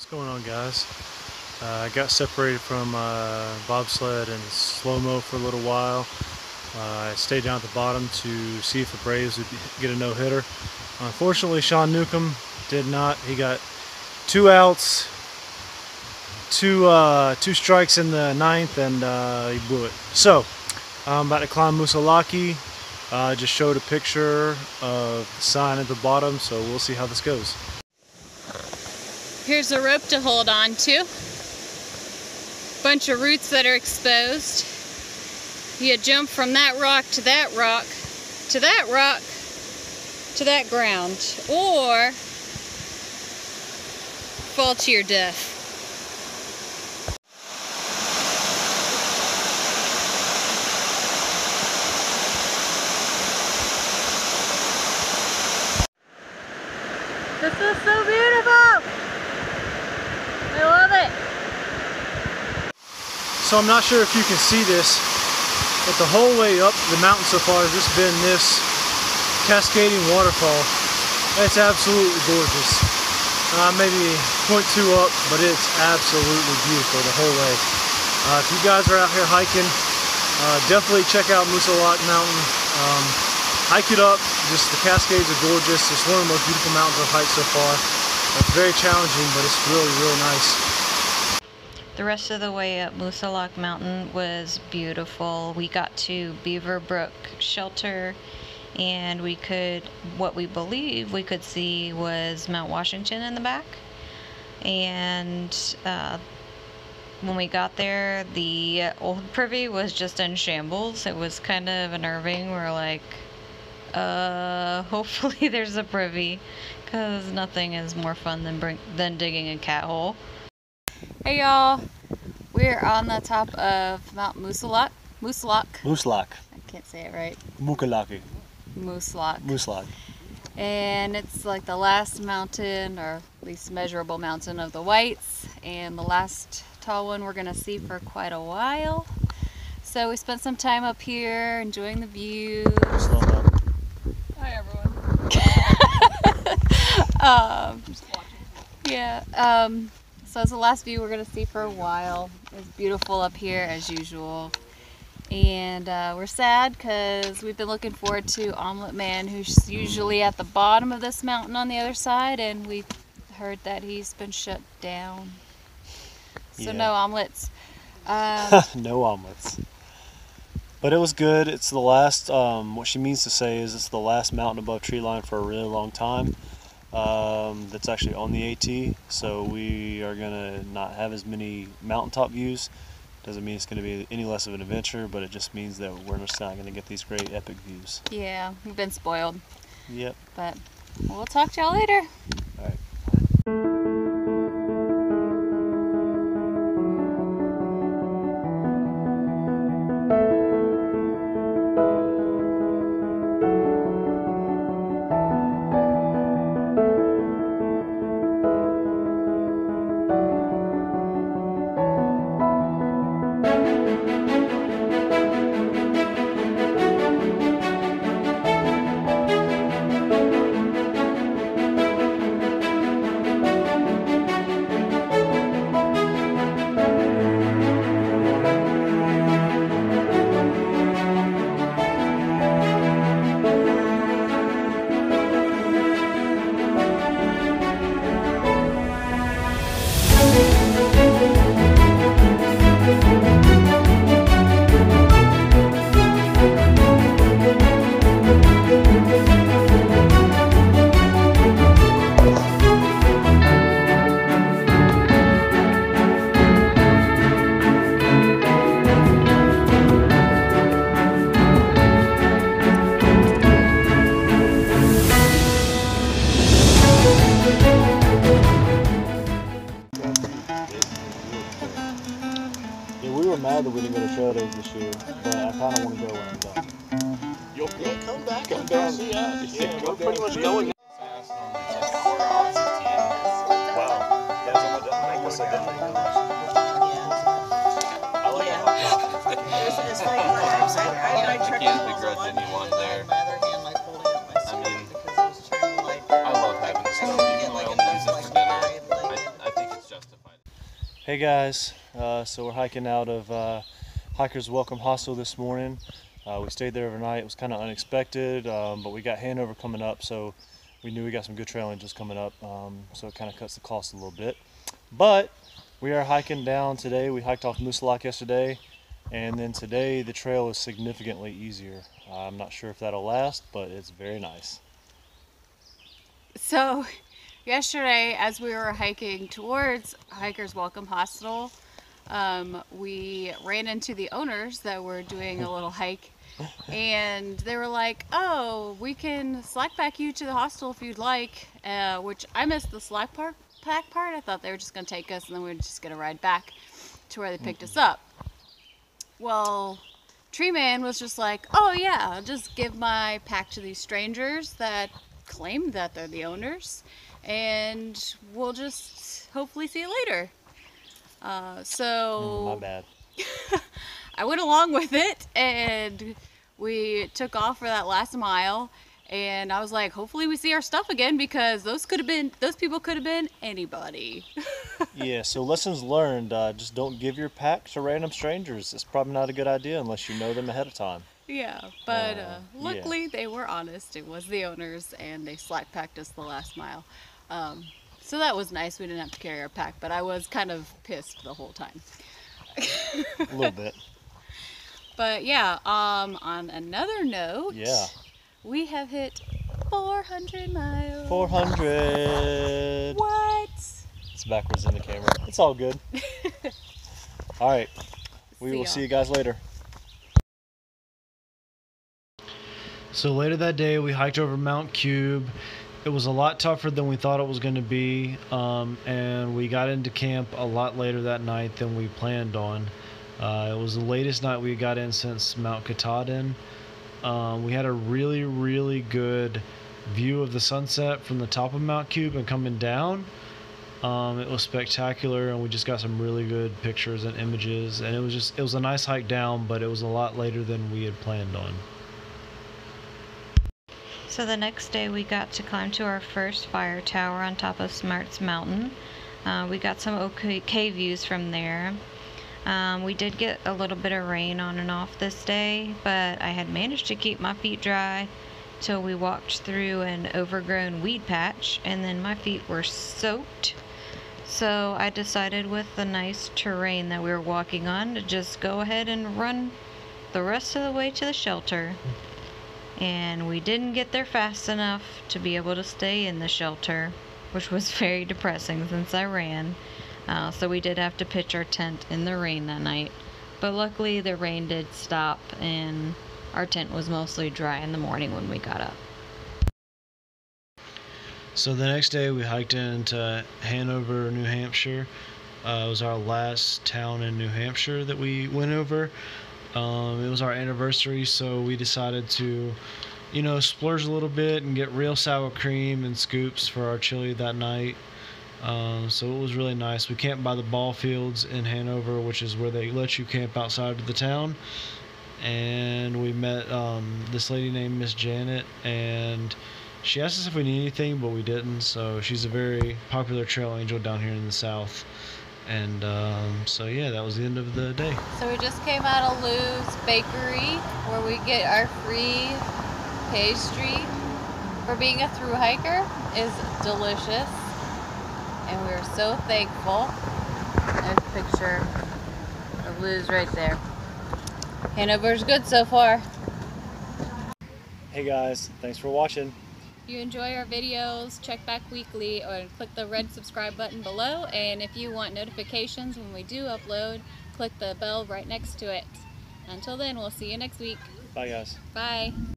What's going on, guys? I got separated from bobsled and slow-mo for a little while. I stayed down at the bottom to see if the Braves would get a no-hitter. Unfortunately, Sean Newcomb did not. He got 2 outs, two strikes in the 9th, and he blew it. So I'm about to climb Moosilauke. Just showed a picture of the sign at the bottom, so we'll see how this goes. Here's a rope to hold on to. Bunch of roots that are exposed. You jump from that rock to that rock to that rock to that ground, or fall to your death. This is so beautiful! I love it! So I'm not sure if you can see this, but the whole way up the mountain so far has just been this cascading waterfall. It's absolutely gorgeous. Maybe 0.2 up, but it's absolutely beautiful the whole way. If you guys are out here hiking, definitely check out Moosilauke Mountain. Hike it up, just the cascades are gorgeous. It's one of the most beautiful mountains I've hiked so far. It's very challenging, but it's really, really nice. The rest of the way up Moosilauke Mountain was beautiful. We got to Beaver Brook Shelter, and what we believe we could see was Mount Washington in the back. And when we got there, the old privy was just in shambles. It was kind of unnerving. We're like, hopefully there's a privy, because nothing is more fun than digging a cat hole. Hey y'all, we're on the top of Mount Moosilauke. Moosilauke. I can't say it right. Moosilauke. Moosilauke. And it's like the last mountain, or at least measurable mountain, of the Whites, and the last tall one we're gonna see for quite a while. So we spent some time up here enjoying the views. Hi everyone. So it's the last view we're gonna see for a while. It's beautiful up here as usual, and we're sad because we've been looking forward to Omelet Man, who's usually at the bottom of this mountain on the other side, and we've heard that he's been shut down. So yeah. No omelets. No omelets. But it was good. It's the last, what she means to say is it's the last mountain above tree line for a really long time. That's actually on the AT, so we are gonna not have as many mountaintop views. Doesn't mean it's gonna be any less of an adventure, but it just means that we're just not gonna get these great epic views. Yeah, we've been spoiled. Yep. But we'll talk to y'all later. All right. Mad that we didn't go to trail days this year, but I kind of want to go when I'm done. You'll come back and go see us. Yeah, we're pretty much going. I can't begrudge anyone there. I mean, I love having stuff, even though I only use it for dinner. I think it's just Hey guys, so we're hiking out of Hiker's Welcome Hostel this morning. We stayed there overnight. It was kind of unexpected, but we got Hanover coming up, so we knew we got some good trail angels coming up, so it kind of cuts the cost a little bit. But we are hiking down today. We hiked off Moosilauke yesterday, and then today the trail is significantly easier. I'm not sure if that'll last, but it's very nice. So yesterday, as we were hiking towards Hiker's Welcome Hostel, we ran into the owners that were doing a little hike, and they were like, "Oh, we can slack pack you to the hostel if you'd like," which I missed the slack pack part. I thought they were just going to take us and then we were just going to ride back to where they picked us up. Well, Tree Man was just like, "Oh yeah, I'll just give my pack to these strangers that claim that they're the owners, and we'll just hopefully see you later." My bad. I went along with it, and we took off for that last mile, and I was like, hopefully we see our stuff again, because those people could have been anybody. Yeah, so lessons learned, just don't give your pack to random strangers. It's probably not a good idea unless you know them ahead of time. Yeah, but luckily they were honest. It was the owners, and they slack packed us the last mile. So that was nice. We didn't have to carry our pack, but I was kind of pissed the whole time. A little bit. But yeah, on another note, Yeah. we have hit 400 miles. 400. What? It's backwards in the camera. It's all good. All right. We will see you guys later. So later that day, we hiked over Mount Cube. It was a lot tougher than we thought it was going to be, and we got into camp a lot later that night than we planned on. It was the latest night we got in since Mount Katahdin. We had a really good view of the sunset from the top of Mount Cube and coming down. It was spectacular, and we just got some really good pictures and images, and it was a nice hike down, but it was a lot later than we had planned on. So the next day we got to climb to our first fire tower on top of Smarts Mountain. We got some okay views from there. We did get a little bit of rain on and off this day, but I had managed to keep my feet dry till we walked through an overgrown weed patch, and then my feet were soaked. So I decided, with the nice terrain that we were walking on, to just go ahead and run the rest of the way to the shelter. And we didn't get there fast enough to be able to stay in the shelter, which was very depressing since I ran. So we did have to pitch our tent in the rain that night. But luckily the rain did stop, and our tent was mostly dry in the morning when we got up. So the next day we hiked into Hanover, New Hampshire. It was our last town in New Hampshire that we went over. It was our anniversary, so we decided to, splurge a little bit and get real sour cream and scoops for our chili that night. So it was really nice. We camped by the ball fields in Hanover, which is where they let you camp outside of the town. And we met this lady named Miss Janet, and she asked us if we need anything, but we didn't. So she's a very popular trail angel down here in the south. And so yeah, that was the end of the day. So we just came out of Lou's Bakery, where we get our free pastry for being a thru hiker. Is delicious, and we're so thankful. There's a picture of Lou's right there. Hanover's good so far. Hey guys, thanks for watching. If you enjoy our videos, check back weekly or click the red subscribe button below, and if you want notifications when we do upload, click the bell right next to it. Until then, we'll see you next week. Bye guys. Bye.